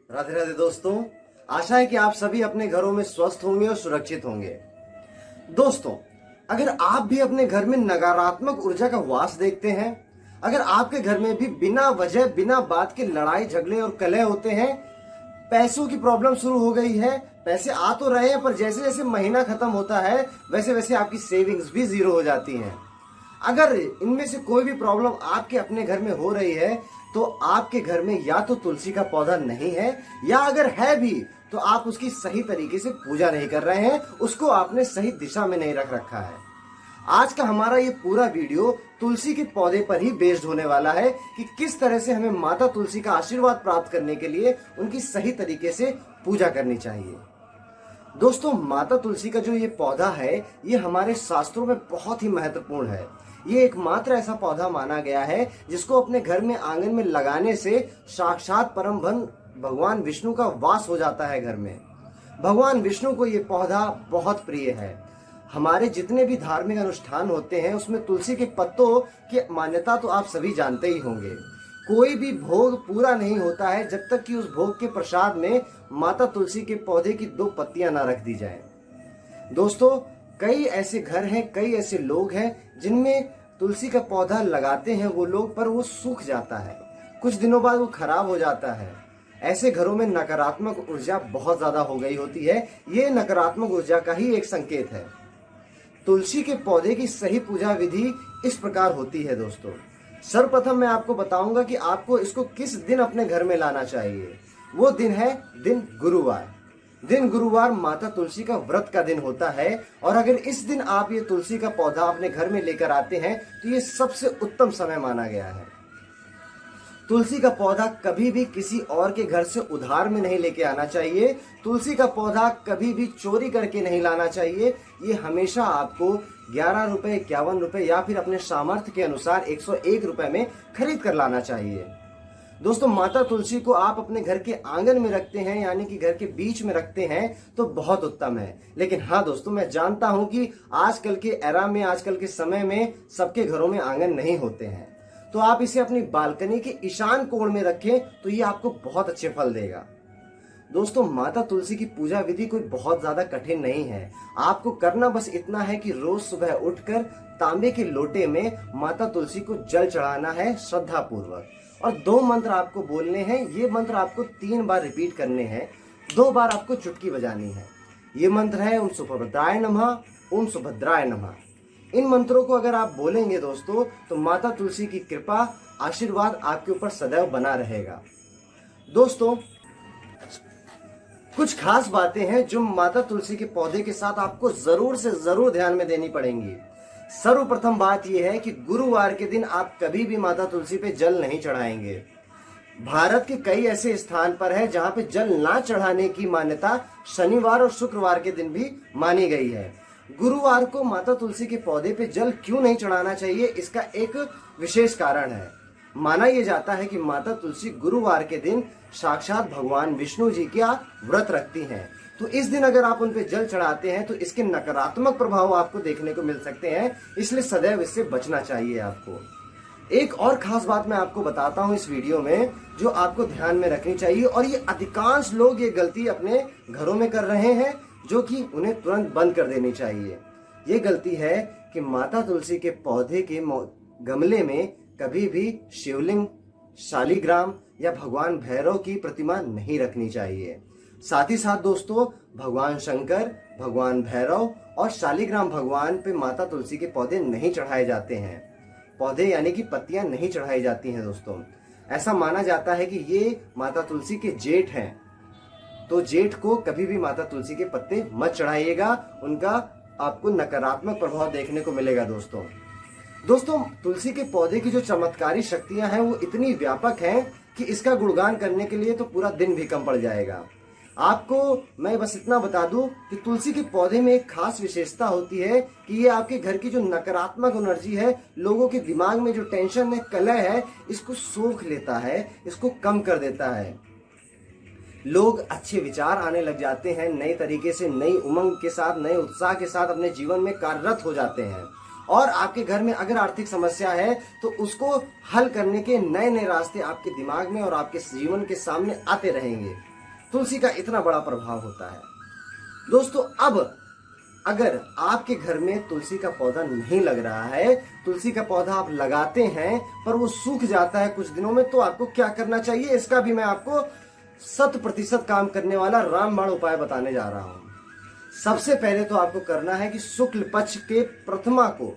राधे राधे दोस्तों, आशा है कि आप सभी अपने घरों में स्वस्थ होंगे और सुरक्षित होंगे। दोस्तों, अगर आप भी अपने घर में नकारात्मक ऊर्जा का वास देखते हैं, अगर आपके घर में भी बिना वजह बिना बात के लड़ाई झगड़े और कलह होते हैं, पैसों की प्रॉब्लम शुरू हो गई है, पैसे आ तो रहे हैं पर जैसे जैसे महीना खत्म होता है वैसे वैसे आपकी सेविंग्स भी जीरो हो जाती हैं। अगर इनमें से कोई भी प्रॉब्लम आपके अपने घर में हो रही है तो आपके घर में या तो तुलसी का पौधा नहीं है, या अगर है भी तो आप उसकी सही तरीके से पूजा नहीं कर रहे हैं, उसको आपने सही दिशा में नहीं रख रखा है। आज का हमारा ये पूरा वीडियो तुलसी के पौधे पर ही बेस्ड होने वाला है कि किस तरह से हमें माता तुलसी का आशीर्वाद प्राप्त करने के लिए उनकी सही तरीके से पूजा करनी चाहिए। दोस्तों, माता तुलसी का जो ये पौधा है ये हमारे शास्त्रों में बहुत ही महत्वपूर्ण है। ये एकमात्र ऐसा पौधा माना गया है जिसको अपने घर में आंगन में लगाने से साक्षात परम भगवान विष्णु का वास हो जाता है घर में। भगवान विष्णु को ये पौधा बहुत प्रिय है। हमारे जितने भी धार्मिक अनुष्ठान होते हैं उसमें तुलसी के पत्तों की मान्यता तो आप सभी जानते ही होंगे। कोई भी भोग पूरा नहीं होता है जब तक कि उस भोग के प्रसाद में माता तुलसी के पौधे की 2 पत्तियां ना रख दी जाएं। दोस्तों, कई ऐसे घर हैं, कई ऐसे लोग हैं जिनमें तुलसी का पौधा लगाते हैं वो लोग, पर वो सूख जाता है, कुछ दिनों बाद वो खराब हो जाता है। ऐसे घरों में नकारात्मक ऊर्जा बहुत ज्यादा हो गई होती है। ये नकारात्मक ऊर्जा का ही एक संकेत है। तुलसी के पौधे की सही पूजा विधि इस प्रकार होती है। दोस्तों, सर्वप्रथम मैं आपको बताऊंगा कि आपको इसको किस दिन अपने घर में लाना चाहिए। वो दिन है दिन गुरुवार माता तुलसी का व्रत का दिन होता है, और अगर इस दिन आप ये तुलसी का पौधा अपने घर में लेकर आते हैं तो ये सबसे उत्तम समय माना गया है। तुलसी का पौधा कभी भी किसी और के घर से उधार में नहीं लेके आना चाहिए। तुलसी का पौधा कभी भी चोरी करके नहीं लाना चाहिए। ये हमेशा आपको 11 रुपए, 51 रुपए या फिर अपने सामर्थ्य के अनुसार 101 रुपए में खरीद कर लाना चाहिए। दोस्तों, माता तुलसी को आप अपने घर के आंगन में रखते हैं, यानी कि घर के बीच में रखते हैं तो बहुत उत्तम है। लेकिन हाँ दोस्तों, मैं जानता हूं कि आजकल के एरा में, आजकल के समय में सबके घरों में आंगन नहीं होते हैं, तो आप इसे अपनी बालकनी के ईशान कोण में रखें तो ये आपको बहुत अच्छे फल देगा। दोस्तों, माता तुलसी की पूजा विधि कोई बहुत ज्यादा कठिन नहीं है। आपको करना बस इतना है कि रोज सुबह उठकर तांबे के लोटे में माता तुलसी को जल चढ़ाना है श्रद्धा पूर्वक, और 2 मंत्र आपको बोलने हैं। ये मंत्र आपको 3 बार रिपीट करने हैं, 2 बार आपको चुटकी बजानी है। ये मंत्र है ओम सुभद्राय नमः, ओम सुभद्राय नमः। इन मंत्रों को अगर आप बोलेंगे दोस्तों तो माता तुलसी की कृपा, आशीर्वाद आपके ऊपर सदैव बना रहेगा। दोस्तों, कुछ खास बातें हैं जो माता तुलसी के पौधे के साथ आपको जरूर से जरूर ध्यान में देनी पड़ेंगी। सर्वप्रथम बात यह है कि गुरुवार के दिन आप कभी भी माता तुलसी पे जल नहीं चढ़ाएंगे। भारत के कई ऐसे स्थान पर है जहां पे जल ना चढ़ाने की मान्यता शनिवार और शुक्रवार के दिन भी मानी गई है। गुरुवार को माता तुलसी के पौधे पे जल क्यों नहीं चढ़ाना चाहिए, इसका एक विशेष कारण है। माना यह जाता है कि माता तुलसी गुरुवार के दिन साक्षात भगवान विष्णु जी का व्रत रखती हैं, तो इस दिन अगर आप उन पे जल चढ़ाते हैं तो इसके नकारात्मक प्रभाव आपको देखने को मिल सकते हैं, इसलिए सदैव इससे बचना चाहिए आपको। एक और खास बात मैं आपको बताता हूं इस वीडियो में जो आपको ध्यान में रखनी चाहिए, और ये अधिकांश लोग ये गलती अपने घरों में कर रहे हैं जो कि उन्हें तुरंत बंद कर देनी चाहिए। ये गलती है कि माता तुलसी के पौधे के गमले में कभी भी शिवलिंग, शालिग्राम या भगवान भैरव की प्रतिमा नहीं रखनी चाहिए। साथ ही साथ दोस्तों, भगवान शंकर, भगवान भैरव और शालिग्राम भगवान पे माता तुलसी के पौधे नहीं चढ़ाए जाते हैं। पौधे यानी कि पत्तियां नहीं चढ़ाई जाती हैं। दोस्तों, ऐसा माना जाता है कि ये माता तुलसी के जेठ हैं, तो जेठ को कभी भी माता तुलसी के पत्ते मत चढ़ाइएगा, उनका आपको नकारात्मक प्रभाव देखने को मिलेगा। दोस्तों, तुलसी के पौधे की जो चमत्कारी शक्तियां हैं वो इतनी व्यापक हैं कि इसका गुणगान करने के लिए तो पूरा दिन भी कम पड़ जाएगा। आपको मैं बस इतना बता दूं कि तुलसी के पौधे में एक खास विशेषता होती है कि ये आपके घर की जो नकारात्मक एनर्जी है, लोगों के दिमाग में जो टेंशन है, कलह है, इसको सोख लेता है, इसको कम कर देता है। लोग अच्छे विचार आने लग जाते हैं, नए तरीके से, नई उमंग के साथ, नए उत्साह के साथ अपने जीवन में कार्यरत हो जाते हैं। और आपके घर में अगर आर्थिक समस्या है तो उसको हल करने के नए नए रास्ते आपके दिमाग में और आपके जीवन के सामने आते रहेंगे। तुलसी का इतना बड़ा प्रभाव होता है। दोस्तों अब अगर आपके घर में तुलसी का पौधा नहीं लग रहा है, तुलसी का पौधा आप लगाते हैं पर वो सूख जाता है कुछ दिनों में, तो आपको क्या करना चाहिए, इसका भी मैं आपको 100% काम करने वाला रामबाण उपाय बताने जा रहा हूं। सबसे पहले तो आपको करना है कि शुक्ल पक्ष के प्रथमा को,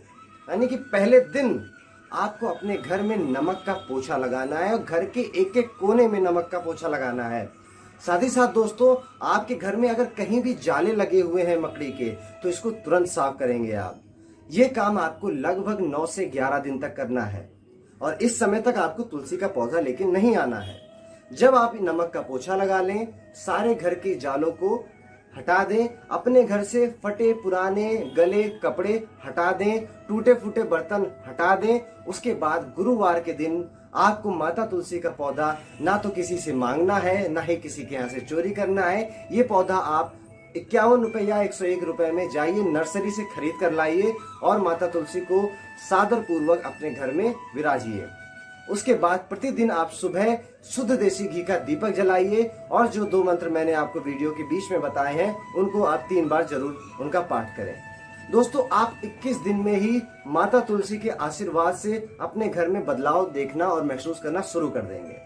यानी कि पहले दिन आपको अपने घर में नमक का पोछा लगाना है और घर के एक एक कोने में नमक का पोछा लगाना है। साथ ही साथ दोस्तों, आपके घर में अगर कहीं भी जाले लगे हुए हैं मकड़ी के, तो इसको तुरंत साफ करेंगे आप। ये काम आपको लगभग 9 से 11 दिन तक करना है और इस समय तक आपको तुलसी का पौधा लेके नहीं आना है। जब आप नमक का पोछा लगा लें, सारे घर के जालों को हटा दें, अपने घर से फटे पुराने गले कपड़े हटा दें, टूटे फूटे बर्तन हटा दें। उसके बाद गुरुवार के दिन आपको माता तुलसी का पौधा ना तो किसी से मांगना है, ना ही किसी के यहाँ से चोरी करना है। ये पौधा आप 51 रुपए या 101 रुपए में जाइए, नर्सरी से खरीद कर लाइए और माता तुलसी को सादर पूर्वक अपने घर में विराजिए। उसके बाद प्रतिदिन आप सुबह शुद्ध देसी घी का दीपक जलाइए और जो 2 मंत्र मैंने आपको वीडियो के बीच में बताए हैं, उनको आप 3 बार जरूर उनका पाठ करें। दोस्तों, आप 21 दिन में ही माता तुलसी के आशीर्वाद से अपने घर में बदलाव देखना और महसूस करना शुरू कर देंगे।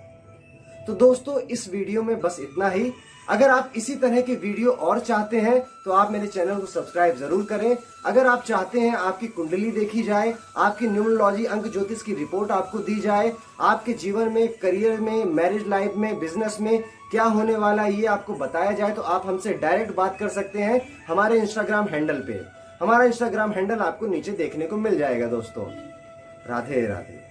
तो दोस्तों, इस वीडियो में बस इतना ही। अगर आप इसी तरह के वीडियो और चाहते हैं तो आप मेरे चैनल को सब्सक्राइब जरूर करें। अगर आप चाहते हैं आपकी कुंडली देखी जाए, आपकी न्यूमरोलॉजी अंक ज्योतिष की रिपोर्ट आपको दी जाए, आपके जीवन में, करियर में, मैरिज लाइफ में, बिजनेस में क्या होने वाला है ये आपको बताया जाए, तो आप हमसे डायरेक्ट बात कर सकते हैं हमारे इंस्टाग्राम हैंडल पे। हमारा इंस्टाग्राम हैंडल आपको नीचे देखने को मिल जाएगा। दोस्तों, राधे राधे।